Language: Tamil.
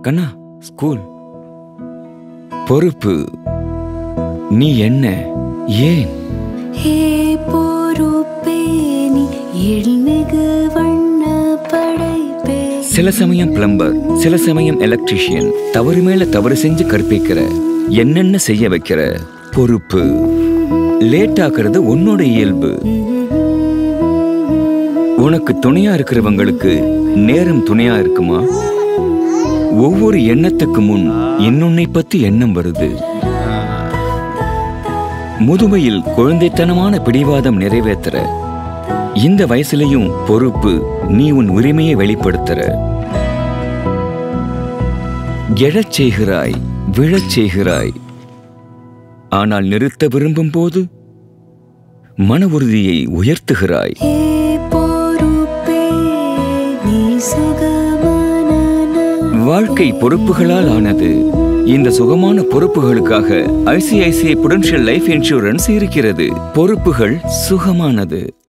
கண்ணா, ஸ்கூல். பொறுப்பு. நீ என்ன, ஏன்? சில சமயம் பிளம்பர், சில சமயம் எலக்ட்ரிஷியன், தவறு மேல தவறு செஞ்சு கற்பிக்கிற, என்னென்ன செய்ய வைக்கிற. பொறுப்பு. லேட் ஆக்குறது உன்னோட இயல்பு. உனக்கு துணையா இருக்கிறவங்களுக்கு நேரம் துணையா இருக்குமா? ஒவ்வொரு எண்ணத்துக்கு முன் இன்னொன்னை பத்தி எண்ணம் வருது. முதுமையில் குழந்தைத்தனமான பிடிவாதம் நிறைவேற்றுற இந்த வயசுலயும் பொறுப்பு. நீ உன் உரிமையை வெளிப்படுத்துற. எழச் செய்கிறாய், விழச் செய்கிறாய். ஆனால் நிறுத்த விரும்பும் போது மன உறுதியை உயர்த்துகிறாய். வாழ்க்கை பொறுப்புகளால் ஆனது. இந்த சுகமான பொறுப்புகளுக்காக ஐசிஐசிஐ புடென்ஷியல் லைஃப் இன்சூரன்ஸ் இருக்கிறது. பொறுப்புகள் சுகமானது.